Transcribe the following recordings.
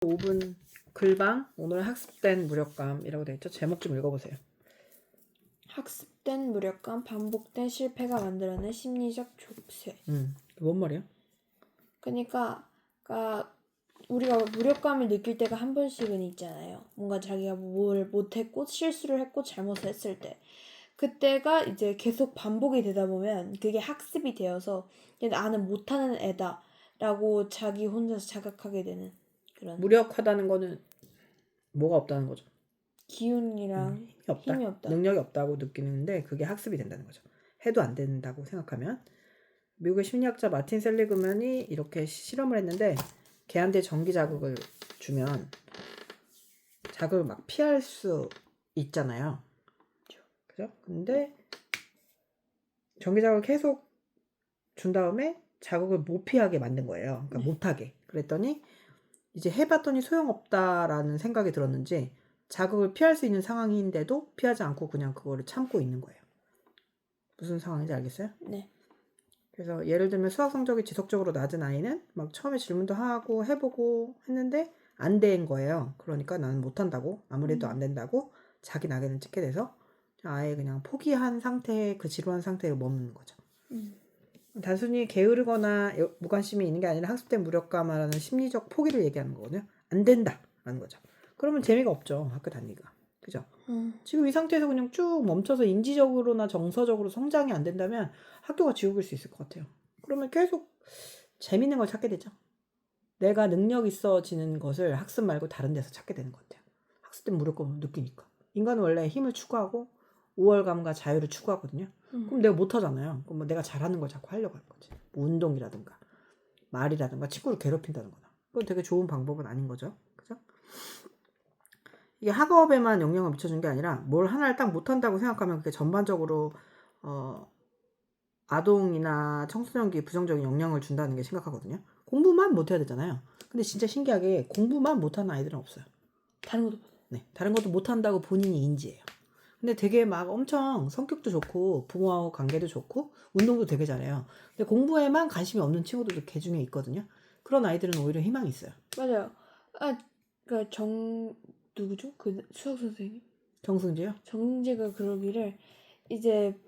5분 글방 오늘 학습된 무력감이라고 되어 있죠. 제목 좀 읽어보세요. 학습된 무력감, 반복된 실패가 만들어낸 심리적 족쇄. 뭔 말이야? 그러니까 우리가 무력감을 느낄 때가 한 번씩은 있잖아요. 뭔가 자기가 뭘 못했고 실수를 했고 잘못을 했을 때. 그때가 이제 계속 반복이 되다 보면 그게 학습이 되어서 나는 못하는 애다 라고 자기 혼자서 자각하게 되는 그런 무력하다는 거는 뭐가 없다는 거죠. 기운이랑 힘이 없다. 능력이 없다고 느끼는데 그게 학습이 된다는 거죠. 해도 안 된다고 생각하면. 미국의 심리학자 마틴 셀리그만이 이렇게 실험을 했는데 걔한테 전기 자극을 주면 자극을 막 피할 수 있잖아요. 그죠? 근데 전기 자극을 계속 준 다음에 자극을 못 피하게 만든 거예요. 그러니까 못하게. 그랬더니 이제 해봤더니 소용없다라는 생각이 들었는지 자극을 피할 수 있는 상황인데도 피하지 않고 그냥 그거를 참고 있는 거예요. 무슨 상황인지 알겠어요? 네. 그래서 예를 들면 수학 성적이 지속적으로 낮은 아이는 막 처음에 질문도 하고 해보고 했는데 안 된 거예요. 그러니까 나는 못한다고, 아무래도 안 된다고 자기 낙인을 찍게 돼서 아예 그냥 포기한 상태에, 그 지루한 상태에 머무는 거죠. 단순히 게으르거나 무관심이 있는 게 아니라 학습된 무력감이라는 심리적 포기를 얘기하는 거거든요. 안 된다라는 거죠. 그러면 재미가 없죠, 학교 다니기가. 그죠? 지금 이 상태에서 그냥 쭉 멈춰서 인지적으로나 정서적으로 성장이 안 된다면 학교가 지옥일 수 있을 것 같아요. 그러면 계속 재밌는 걸 찾게 되죠. 내가 능력 있어지는 것을 학습 말고 다른 데서 찾게 되는 것 같아요. 학습된 무력감을 느끼니까. 인간은 원래 힘을 추구하고 우월감과 자유를 추구하거든요. 그럼 내가 못하잖아요. 그럼 뭐 내가 잘하는 걸 자꾸 하려고 하는 거지. 뭐 운동이라든가 말이라든가 친구를 괴롭힌다는 거나. 그건 되게 좋은 방법은 아닌 거죠. 그죠? 이게 학업에만 영향을 미쳐주는 게 아니라 뭘 하나를 딱 못한다고 생각하면 그게 전반적으로 아동이나 청소년기에 부정적인 영향을 준다는 게 심각하거든요. 공부만 못해야 되잖아요. 근데 진짜 신기하게 공부만 못하는 아이들은 없어요. 다른 것도 네, 다른 것도 못한다고 본인이 인지해요. 근데 되게 막 엄청 성격도 좋고 부모하고 관계도 좋고 운동도 되게 잘해요. 근데 공부에만 관심이 없는 친구들도 개 중에 있거든요. 그런 아이들은 오히려 희망이 있어요. 맞아요. 그러니까 누구죠? 그 수학 선생님? 정승재요? 정승재가 그러기를 이제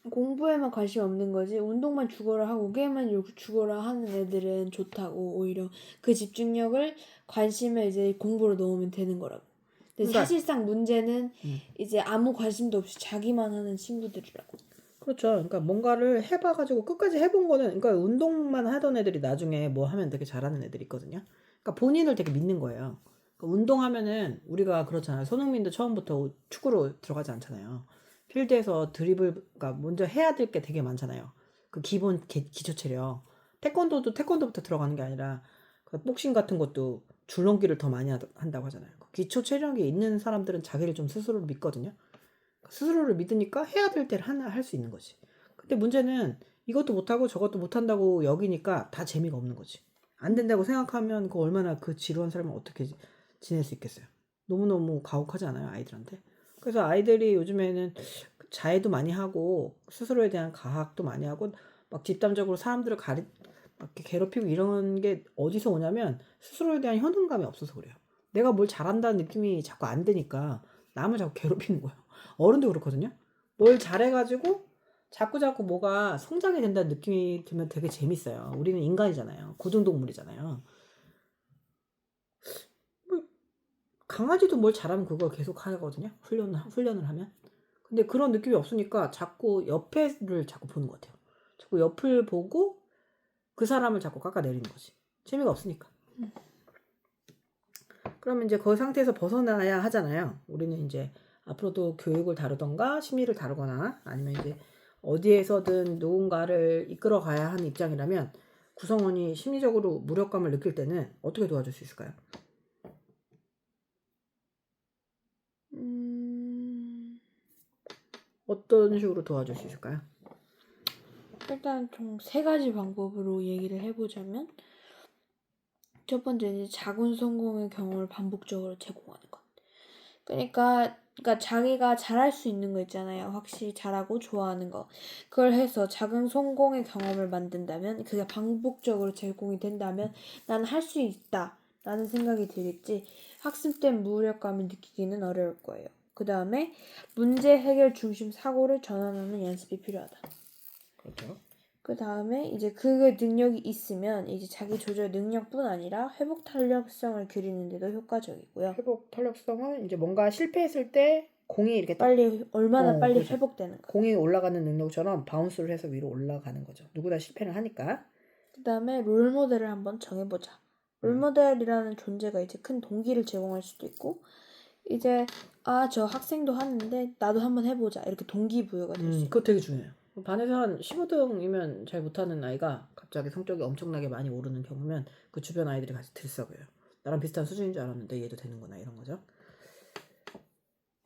공부에만 관심 없는 거지 운동만 죽어라 하고 게임만 죽어라 하는 애들은 좋다고 오히려 그 집중력을 관심을 이제 공부로 넣으면 되는 거라고. 근데 그러니까, 사실상 문제는 이제 아무 관심도 없이 자기만 하는 친구들이라고. 그렇죠. 그러니까 뭔가를 해봐가지고 끝까지 해본 거는, 그러니까 운동만 하던 애들이 나중에 뭐 하면 되게 잘하는 애들이 있거든요. 그러니까 본인을 되게 믿는 거예요. 그러니까 운동하면은 우리가 그렇잖아요. 손흥민도 처음부터 축구로 들어가지 않잖아요. 필드에서 드리블, 그러니까 먼저 해야 될 게 되게 많잖아요. 그 기본 기초 체력. 태권도도 태권도부터 들어가는 게 아니라 그 복싱 같은 것도 줄넘기를 더 많이 한다고 하잖아요. 그 기초 체력이 있는 사람들은 자기를 좀 스스로 믿거든요. 스스로를 믿으니까 해야 될 때를 하나 할 수 있는 거지. 근데 문제는 이것도 못하고 저것도 못한다고 여기니까 다 재미가 없는 거지. 안 된다고 생각하면 그 얼마나 그 지루한 삶을 어떻게 지낼 수 있겠어요. 너무너무 가혹하지 않아요, 아이들한테? 그래서 아이들이 요즘에는 자해도 많이 하고 스스로에 대한 가학도 많이 하고 막 집단적으로 사람들을 막 이렇게 괴롭히고 이런 게 어디서 오냐면 스스로에 대한 효능감이 없어서 그래요. 내가 뭘 잘한다는 느낌이 자꾸 안 드니까 남을 자꾸 괴롭히는 거예요. 어른도 그렇거든요. 뭘 잘해가지고 자꾸자꾸 뭐가 성장이 된다는 느낌이 들면 되게 재밌어요. 우리는 인간이잖아요. 고등동물이잖아요. 뭐 강아지도 뭘 잘하면 그걸 계속 하거든요. 훈련을 하면. 근데 그런 느낌이 없으니까 자꾸 옆에를 자꾸 보는 것 같아요. 자꾸 옆을 보고 그 사람을 자꾸 깎아내리는 거지. 재미가 없으니까. 그러면 이제 그 상태에서 벗어나야 하잖아요. 우리는 이제 앞으로도 교육을 다루던가 심리를 다루거나 아니면 이제 어디에서든 누군가를 이끌어 가야 하는 입장이라면 구성원이 심리적으로 무력감을 느낄 때는 어떻게 도와줄 수 있을까요? 어떤 식으로 도와줄 수 있을까요? 일단 총 3가지 방법으로 얘기를 해보자면 첫 번째는 작은 성공의 경험을 반복적으로 제공하는 것. 그러니까 자기가 잘할 수 있는 거 있잖아요. 확실히 잘하고 좋아하는 거. 그걸 해서 작은 성공의 경험을 만든다면 그게 반복적으로 제공이 된다면 나는 할 수 있다 라는 생각이 들겠지 학습된 무력감을 느끼기는 어려울 거예요. 그 다음에 문제 해결 중심 사고를 전환하는 연습이 필요하다. 그렇죠. 그 다음에 이제 그 능력이 있으면 이제 자기 조절 능력뿐 아니라 회복 탄력성을 기르는데도 효과적이고요. 회복 탄력성은 이제 뭔가 실패했을 때 공이 이렇게 빨리 얼마나 빨리 그렇죠. 회복되는가. 공이 올라가는 능력처럼 바운스를 해서 위로 올라가는 거죠. 누구나 실패를 하니까. 그 다음에 롤모델을 한번 정해보자. 롤모델이라는 존재가 이제 큰 동기를 제공할 수도 있고 이제 저 학생도 하는데 나도 한번 해보자 이렇게 동기부여가 될 수 있고 그거 되게 중요해요. 반에서 한 15등이면 잘 못하는 아이가 갑자기 성적이 엄청나게 많이 오르는 경우면 그 주변 아이들이 같이 들썩여요. 나랑 비슷한 수준인 줄 알았는데 얘도 되는구나 이런 거죠.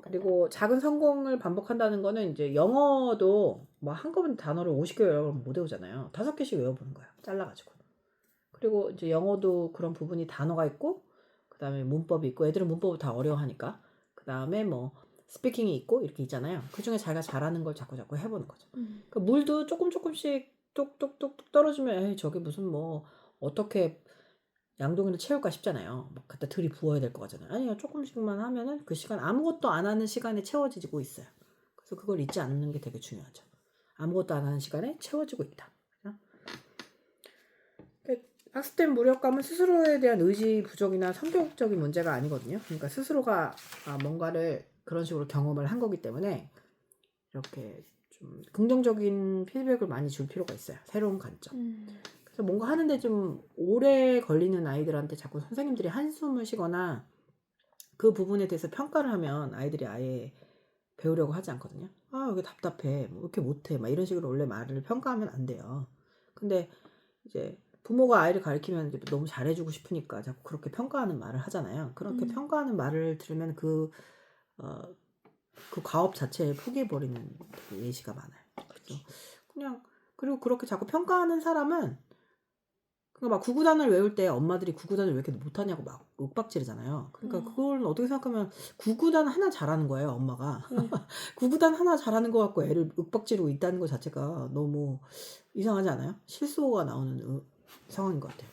그리고 작은 성공을 반복한다는 거는 이제 영어도 뭐 한꺼번에 단어를 50개 외우면 못 외우잖아요. 5개씩 외워보는 거예요. 잘라가지고. 그리고 이제 영어도 그런 부분이 단어가 있고 그 다음에 문법이 있고 애들은 문법을 다 어려워하니까 그 다음에 뭐 스피킹이 있고 이렇게 있잖아요. 그중에 자기가 잘하는 걸 자꾸 해보는 거죠. 그러니까 물도 조금씩 뚝뚝뚝뚝 떨어지면 에이 저게 무슨 뭐 어떻게 양동이를 채울까 싶잖아요. 막 갖다 들이 부어야 될 것 같잖아요. 아니요, 조금씩만 하면은 그 시간 아무것도 안 하는 시간에 채워지고 있어요. 그래서 그걸 잊지 않는 게 되게 중요하죠. 아무것도 안 하는 시간에 채워지고 있다. 학습된 무력감은 스스로에 대한 의지 부족이나 성격적인 문제가 아니거든요. 그러니까 스스로가 뭔가를 그런 식으로 경험을 한 거기 때문에 이렇게 좀 긍정적인 피드백을 많이 줄 필요가 있어요. 새로운 관점. 그래서 뭔가 하는데 좀 오래 걸리는 아이들한테 자꾸 선생님들이 한숨을 쉬거나 그 부분에 대해서 평가를 하면 아이들이 아예 배우려고 하지 않거든요. 여기 답답해. 뭐 이렇게 못해. 막 이런 식으로 원래 말을 평가하면 안 돼요. 근데 이제 부모가 아이를 가르치면 이제 너무 잘해주고 싶으니까 자꾸 그렇게 평가하는 말을 하잖아요. 그렇게 평가하는 말을 들으면 그 과업 자체에 포기해버리는 되게 예시가 많아요. 그래서 그냥 그리고 그렇게 자꾸 평가하는 사람은 그러니까 막 구구단을 외울 때 엄마들이 구구단을 왜 이렇게 못하냐고 막 윽박지르잖아요. 그러니까 그걸 어떻게 생각하면 구구단 하나 잘하는 거예요, 엄마가. 구구단 하나 잘하는 거 갖고 애를 윽박지르고 있다는 것 자체가 너무 이상하지 않아요? 실수가 나오는 상황인 것 같아요.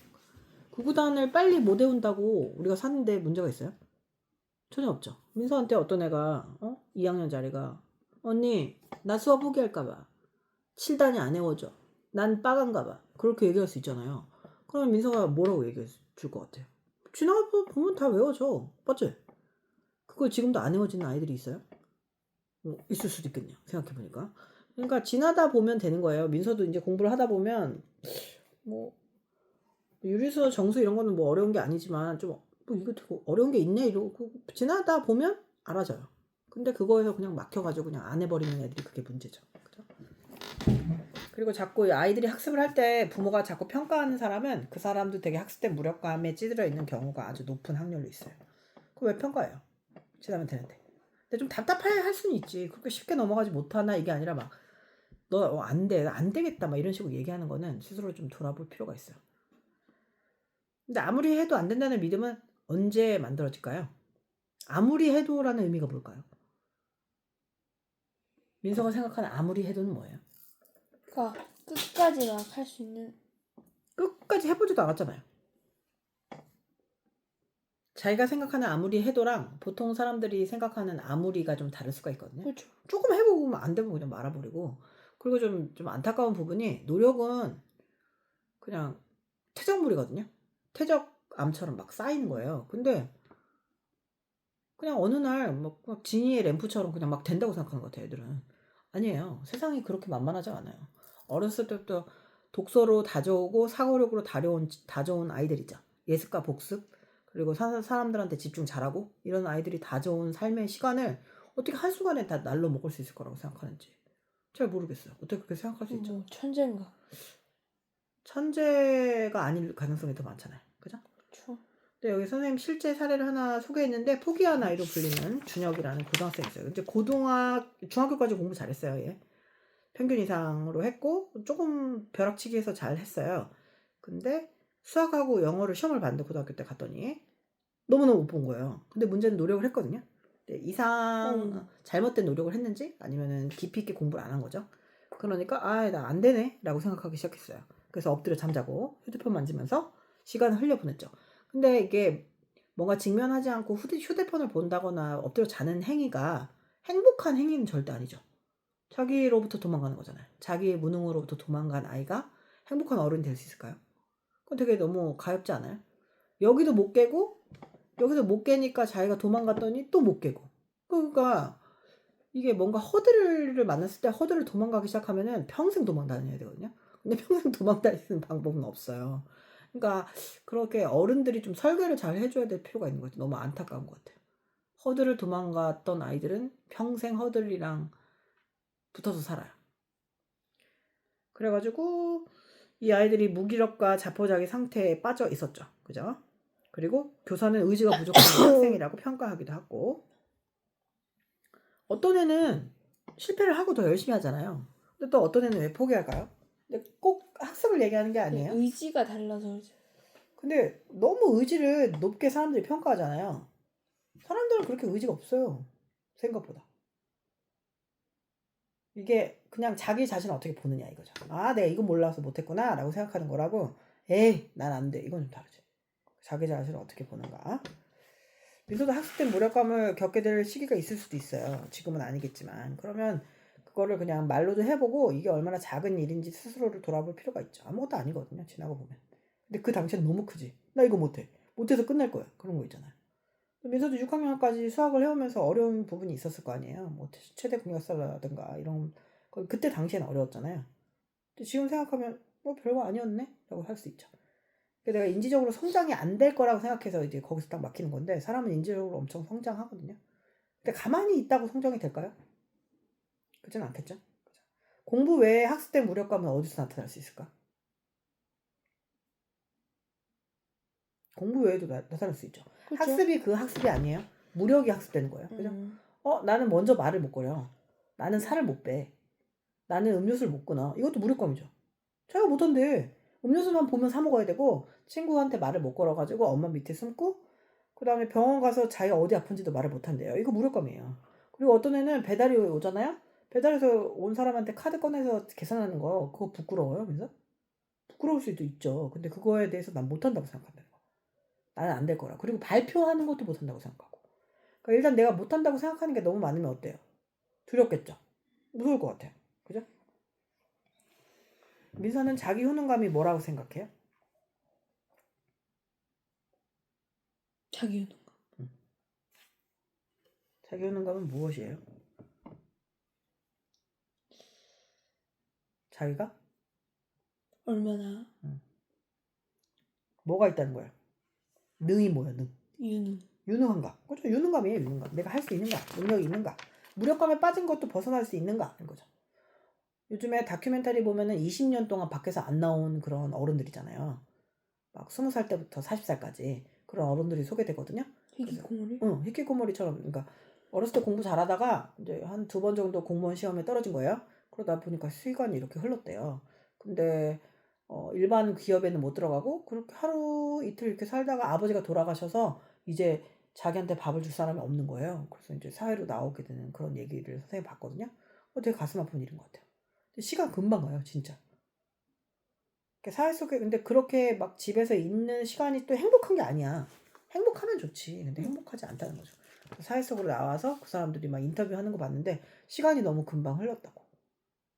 구구단을 빨리 못 외운다고 우리가 사는데 문제가 있어요? 전혀 없죠. 민서한테 어떤 애가 2학년짜리가 언니 나 수업 포기할까봐 7단이 안 외워져. 난 빠간가 봐. 그렇게 얘기할 수 있잖아요. 그러면 민서가 뭐라고 얘기해 줄 것 같아요? 지나가 보면 다 외워져. 맞지? 그걸 지금도 안 외워지는 아이들이 있어요? 있을 수도 있겠네요. 생각해보니까. 그러니까 지나다 보면 되는 거예요. 민서도 이제 공부를 하다 보면 뭐 유리수, 정수 이런 거는 뭐 어려운 게 아니지만 좀 뭐 이거 되게 어려운 게 있네 이러고 지나다 보면 알아져요. 근데 그거에서 그냥 막혀가지고 그냥 안 해버리는 애들이 그게 문제죠. 그죠? 그리고 자꾸 아이들이 학습을 할 때 부모가 자꾸 평가하는 사람은 그 사람도 되게 학습된 무력감에 찌들어 있는 경우가 아주 높은 확률로 있어요. 그거 왜 평가해요? 지나면 되는데. 근데 좀 답답해 할 수는 있지. 그렇게 쉽게 넘어가지 못하나 이게 아니라 막 너 안 돼, 안 되겠다 막 이런 식으로 얘기하는 거는 스스로 좀 돌아볼 필요가 있어요. 근데 아무리 해도 안 된다는 믿음은 언제 만들어질까요? 아무리 해도라는 의미가 뭘까요? 민서가 생각하는 아무리 해도는 뭐예요? 그러니까 끝까지 막 할 수 있는 끝까지 해보지도 않았잖아요. 자기가 생각하는 아무리 해도랑 보통 사람들이 생각하는 아무리가 좀 다를 수가 있거든요. 그렇죠. 조금 해보고 안 되면 그냥 말아버리고. 그리고 좀 안타까운 부분이 노력은 그냥 퇴적물이거든요. 퇴적암처럼 막 쌓이는 거예요. 근데 그냥 어느 날 막 지니의 램프처럼 그냥 막 된다고 생각하는 것 같아요, 애들은. 아니에요. 세상이 그렇게 만만하지 않아요. 어렸을 때부터 독서로 다져오고 사고력으로 다져온 아이들이죠. 예습과 복습, 그리고 사람들한테 집중 잘하고 이런 아이들이 다져온 삶의 시간을 어떻게 한순간에 다 날로 먹을 수 있을 거라고 생각하는지 잘 모르겠어요. 어떻게 그렇게 생각할 수 있죠? 뭐 천재인가? 천재가 아닐 가능성이 더 많잖아요. 그죠? 그렇죠. 근데 여기 선생님 실제 사례를 하나 소개했는데 포기한 아이로 불리는 준혁이라는 고등학생이 있어요. 근데 중학교까지 공부 잘했어요. 얘. 평균 이상으로 했고 조금 벼락치기해서 잘 했어요. 근데 수학하고 영어를 시험을 봤는데 고등학교 때 갔더니 너무너무 못 본 거예요. 근데 문제는 노력을 했거든요. 근데 잘못된 노력을 했는지 아니면은 깊이 있게 공부를 안 한 거죠. 그러니까 나 안 되네 라고 생각하기 시작했어요. 그래서 엎드려 잠자고 휴대폰 만지면서 시간을 흘려보냈죠. 근데 이게 뭔가 직면하지 않고 휴대폰을 본다거나 엎드려 자는 행위가 행복한 행위는 절대 아니죠. 자기로부터 도망가는 거잖아요. 자기의 무능으로부터 도망간 아이가 행복한 어른이 될 수 있을까요? 그건 되게 너무 가엽지 않아요? 여기도 못 깨고 여기서 못 깨니까 자기가 도망갔더니 또 못 깨고. 그러니까 이게 뭔가 허들을 만났을 때 허들을 도망가기 시작하면은 평생 도망 다녀야 되거든요. 근데 평생 도망 다니는 방법은 없어요. 그러니까 그렇게 어른들이 좀 설계를 잘 해줘야 될 필요가 있는 것 같아요. 너무 안타까운 것 같아요. 허들을 도망갔던 아이들은 평생 허들이랑 붙어서 살아요. 그래가지고 이 아이들이 무기력과 자포자기 상태에 빠져 있었죠. 그죠? 그리고 교사는 의지가 부족한 학생이라고 평가하기도 하고, 어떤 애는 실패를 하고 더 열심히 하잖아요. 근데 또 어떤 애는 왜 포기할까요? 근데 꼭 학습을 얘기하는 게 아니에요. 의지가 달라서 그러죠. 근데 너무 의지를 높게 사람들이 평가하잖아요. 사람들은 그렇게 의지가 없어요. 생각보다. 이게 그냥 자기 자신을 어떻게 보느냐 이거죠. 아, 내가 이거 몰라서 못했구나 라고 생각하는 거라고, 에이, 난 안 돼. 이건 좀 다르지. 자기 자신을 어떻게 보는가. 민서도 학습 때 무력감을 겪게 될 시기가 있을 수도 있어요. 지금은 아니겠지만. 그러면 그거를 그냥 말로도 해보고 이게 얼마나 작은 일인지 스스로를 돌아볼 필요가 있죠. 아무것도 아니거든요. 지나고 보면. 근데 그 당시엔 너무 크지. 나 이거 못해. 못해서 끝날 거야. 그런 거 있잖아요. 민서도 6학년까지 수학을 해오면서 어려운 부분이 있었을 거 아니에요. 뭐 최대 공약사라든가 이런 거 그때 당시엔 어려웠잖아요. 근데 지금 생각하면 뭐 별거 아니었네? 라고 할 수 있죠. 내가 인지적으로 성장이 안 될 거라고 생각해서 이제 거기서 딱 막히는 건데, 사람은 인지적으로 엄청 성장하거든요. 근데 가만히 있다고 성장이 될까요? 그렇진 않겠죠. 공부 외에 학습된 무력감은 어디서 나타날 수 있을까? 공부 외에도 나타날 수 있죠. 그죠? 학습이 그 학습이 아니에요. 무력이 학습되는 거예요. 그죠? 나는 먼저 말을 못 걸어. 나는 살을 못 빼. 나는 음료수를 못 끊어. 이것도 무력감이죠. 자기가 못한대. 음료수만 보면 사 먹어야 되고, 친구한테 말을 못 걸어가지고 엄마 밑에 숨고, 그 다음에 병원 가서 자기가 어디 아픈지도 말을 못한대요. 이거 무력감이에요. 그리고 어떤 애는 배달이 오잖아요? 배달에서 온 사람한테 카드 꺼내서 계산하는 거, 그거 부끄러워요? 그래서? 부끄러울 수도 있죠. 근데 그거에 대해서 난 못한다고 생각한다는 거. 나는 안 될 거라. 그리고 발표하는 것도 못한다고 생각하고. 그러니까 일단 내가 못한다고 생각하는 게 너무 많으면 어때요? 두렵겠죠? 무서울 것 같아요. 그죠? 민서는 자기 효능감이 뭐라고 생각해요? 자기 효능감. 자기 효능감은 무엇이에요? 자기가? 얼마나 뭐가 있다는 거예요? 능이 뭐야, 능? 유능. 유능한가? 그렇죠. 유능감이에요, 유능감. 내가 할 수 있는가? 능력이 있는가? 무력감에 빠진 것도 벗어날 수 있는가? 이런 거죠. 요즘에 다큐멘터리 보면은 20년 동안 밖에서 안 나온 그런 어른들이잖아요. 막 20살 때부터 40살까지 그런 어른들이 소개되거든요. 희귀고물이? 응, 히키코모리처럼. 그러니까 어렸을 때 공부 잘하다가 이제 한 2번 정도 공무원 시험에 떨어진 거예요. 그러다 보니까 시간이 이렇게 흘렀대요. 근데 일반 기업에는 못 들어가고 그렇게 하루 이틀 이렇게 살다가 아버지가 돌아가셔서 이제 자기한테 밥을 줄 사람이 없는 거예요. 그래서 이제 사회로 나오게 되는 그런 얘기를 선생님이 봤거든요. 되게 가슴 아픈 일인 것 같아요. 근데 시간 금방 가요, 진짜. 사회 속에 근데 그렇게 막 집에서 있는 시간이 또 행복한 게 아니야. 행복하면 좋지. 근데 행복하지 않다는 거죠. 사회 속으로 나와서 그 사람들이 막 인터뷰하는 거 봤는데 시간이 너무 금방 흘렀다고.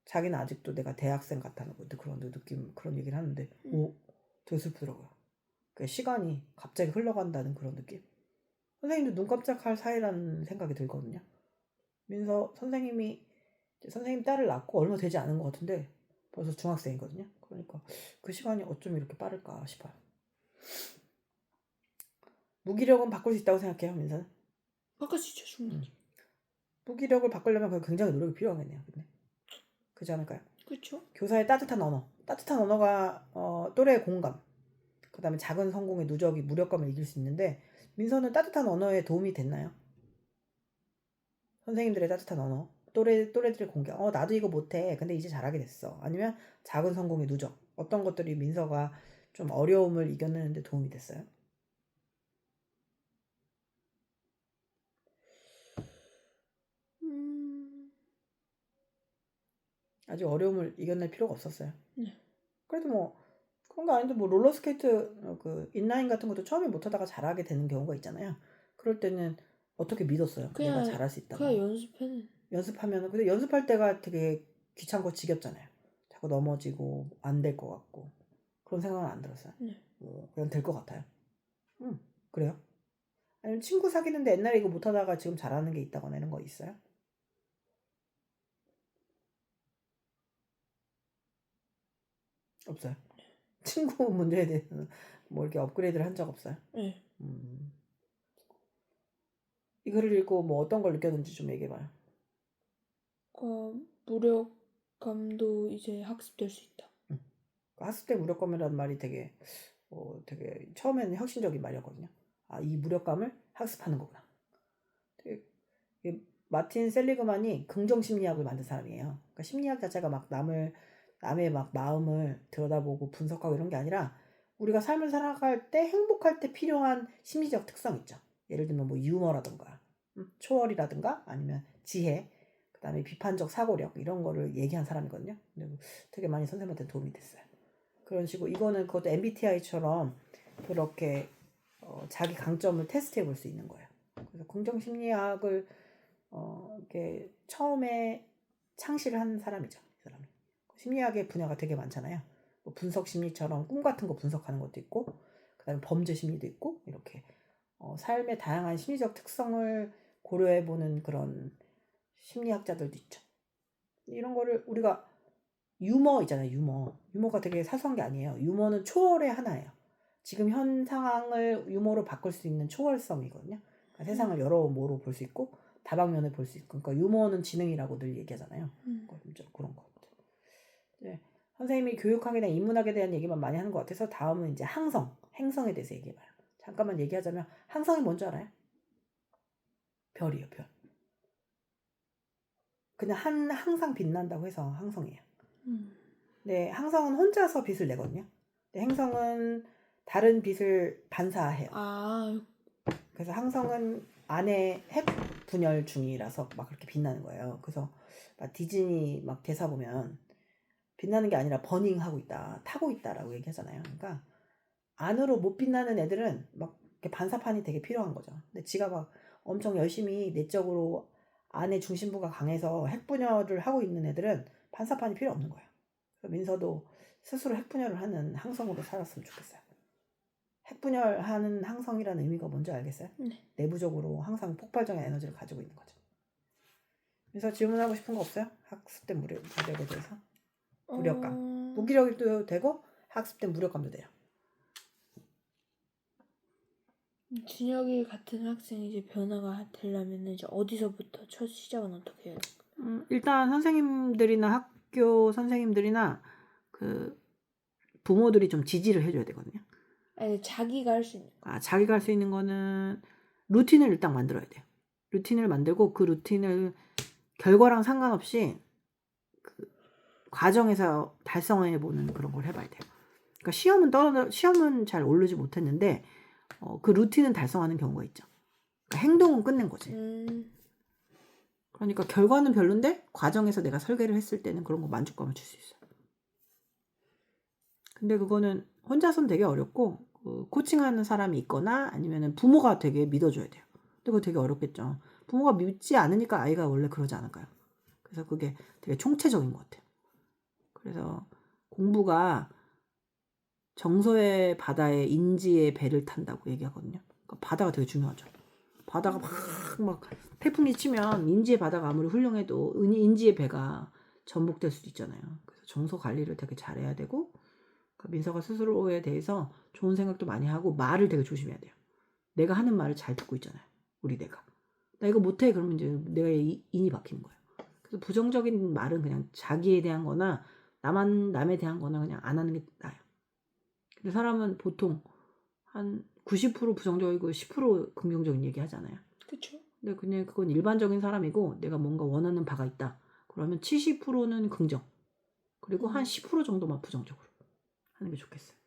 자기는 아직도 내가 대학생 같다는 거 그런 느낌 그런 얘기를 하는데 오 되게 슬프더라고요. 그 시간이 갑자기 흘러간다는 그런 느낌. 선생님도 눈 깜짝할 사이라는 생각이 들거든요. 민서 선생님이 선생님 딸을 낳고 얼마 되지 않은 것 같은데 벌써 중학생이거든요. 그러니까 그 시간이 어쩜 이렇게 빠를까 싶어요. 무기력은 바꿀 수 있다고 생각해요, 민서는? 바꿀 수 있죠, 충분히. 무기력을 바꾸려면 굉장히 노력이 필요하겠네요. 근데 그렇지 않을까요? 그렇죠. 교사의 따뜻한 언어. 따뜻한 언어가 또래의 공감. 그 다음에 작은 성공의 누적이 무력감을 이길 수 있는데 민서는 따뜻한 언어에 도움이 됐나요? 선생님들의 따뜻한 언어. 또래들의 공감. 나도 이거 못해. 근데 이제 잘하게 됐어. 아니면 작은 성공의 누적. 어떤 것들이 민서가 좀 어려움을 이겨내는데 도움이 됐어요? 아직 어려움을 이겨낼 필요가 없었어요. 네. 그래도 뭐 그런 거 아닌데 뭐 롤러스케이트 그 인라인 같은 것도 처음에 못하다가 잘하게 되는 경우가 있잖아요. 그럴 때는 어떻게 믿었어요? 내가 그냥 잘할 수 있다고. 그냥 연습해는. 연습하면은 근데 연습할 때가 되게 귀찮고 지겹잖아요. 자꾸 넘어지고 안 될 것 같고 그런 생각은 안 들었어요. 네. 그냥 될 것 같아요. 그래요? 아니면 친구 사귀는데 옛날에 이거 못하다가 지금 잘하는 게 있다거나 이런 거 있어요? 없어요. 친구 문제에 대해서는 뭐 이렇게 업그레이드를 한 적 없어요. 네. 음. 이 글을 읽고 뭐 어떤 걸 느꼈는지 좀 얘기해봐요. 무력감도 이제 학습될 수 있다. 학습된 무력감이라는 말이 되게 처음에는 혁신적인 말이었거든요. 아, 이 무력감을 학습하는 거구나. 이게 마틴 셀리그만이 긍정 심리학을 만든 사람이에요. 그러니까 심리학 자체가 막 남의 막 마음을 들여다보고 분석하고 이런 게 아니라 우리가 삶을 살아갈 때 행복할 때 필요한 심리적 특성 있죠. 예를 들면 뭐 유머라든가 초월이라든가 아니면 지혜, 그다음에 비판적 사고력 이런 거를 얘기한 사람이거든요. 근데 되게 많이 선생님한테 도움이 됐어요. 그런 식으로 이거는 그것도 MBTI처럼 그렇게 자기 강점을 테스트해 볼 수 있는 거예요. 그래서 긍정 심리학을 이렇게 처음에 창시를 한 사람이죠. 이 사람이. 심리학의 분야가 되게 많잖아요. 뭐 분석 심리처럼 꿈 같은 거 분석하는 것도 있고, 그다음에 범죄 심리도 있고 이렇게 삶의 다양한 심리적 특성을 고려해 보는 그런 심리학자들도 있죠. 이런 거를 우리가 유머 있잖아요. 유머가 되게 사소한 게 아니에요. 유머는 초월의 하나예요. 지금 현 상황을 유머로 바꿀 수 있는 초월성이거든요. 그러니까 세상을 여러모로 볼 수 있고 다방면을 볼 수 있고, 그러니까 유머는 지능이라고 늘 얘기하잖아요. 그런 것 같아요. 네. 선생님이 교육학에 대한 인문학에 대한 얘기만 많이 하는 것 같아서 다음은 이제 행성에 대해서 얘기해봐요. 잠깐만 얘기하자면 항성이 뭔지 알아요? 별이에요, 별. 그냥 항상 빛난다고 해서 항성이에요. 네, 항성은 혼자서 빛을 내거든요. 네, 행성은 다른 빛을 반사해요. 그래서 항성은 안에 핵 분열 중이라서 막 그렇게 빛나는 거예요. 그래서 막 디즈니 막 대사 보면 빛나는 게 아니라 버닝하고 있다, 타고 있다라고 얘기하잖아요. 그러니까 안으로 못 빛나는 애들은 막 이렇게 반사판이 되게 필요한 거죠. 근데 지가 막 엄청 열심히 내적으로 안에 중심부가 강해서 핵 분열을 하고 있는 애들은 반사판이 필요 없는 거예요. 그래서 민서도 스스로 핵 분열을 하는 항성으로 살았으면 좋겠어요. 핵 분열하는 항성이라는 의미가 뭔지 알겠어요? 네. 내부적으로 항상 폭발적인 에너지를 가지고 있는 거죠. 그래서 질문하고 싶은 거 없어요? 학습된 무력에 대해서? 무력감. 무기력도 되고 학습된 무력감도 돼요. 준혁이 같은 학생이 이제 변화가 되려면 이제 어디서부터 첫 시작은 어떻게 해요? 일단 선생님들이나 학교 선생님들이나 그 부모들이 좀 지지를 해줘야 되거든요. 아니 자기가 할 수 있는 거. 자기가 할 수 있는 거는 루틴을 일단 만들어야 돼요. 루틴을 만들고 그 루틴을 결과랑 상관없이 그 과정에서 달성해 보는 그런 걸 해봐야 돼요. 그러니까 시험은 잘 오르지 못했는데 그 루틴은 달성하는 경우가 있죠. 그러니까 행동은 끝낸 거지. 그러니까 결과는 별론데 과정에서 내가 설계를 했을 때는 그런 거 만족감을 줄 수 있어요. 근데 그거는 혼자서는 되게 어렵고 코칭하는 사람이 있거나 아니면 부모가 되게 믿어줘야 돼요. 근데 그거 되게 어렵겠죠. 부모가 믿지 않으니까 아이가 원래 그러지 않을까요? 그래서 그게 되게 총체적인 것 같아요. 그래서 공부가 정서의 바다에 인지의 배를 탄다고 얘기하거든요. 그러니까 바다가 되게 중요하죠. 바다가 막 태풍이 치면 인지의 바다가 아무리 훌륭해도 인지의 배가 전복될 수도 있잖아요. 그래서 정서 관리를 되게 잘해야 되고, 그러니까 민서가 스스로에 대해서 좋은 생각도 많이 하고 말을 되게 조심해야 돼요. 내가 하는 말을 잘 듣고 있잖아요. 우리 내가. 나 이거 못해 그러면 이제 내가 인이 박히는 거예요. 그래서 부정적인 말은 그냥 자기에 대한 거나 남에 대한 거나 그냥 안 하는 게 나아요. 근데 사람은 보통 한 90% 부정적이고 10% 긍정적인 얘기 하잖아요. 그렇죠. 근데 그냥 그건 일반적인 사람이고 내가 뭔가 원하는 바가 있다. 그러면 70%는 긍정. 그리고 한 10% 정도만 부정적으로 하는 게 좋겠어요.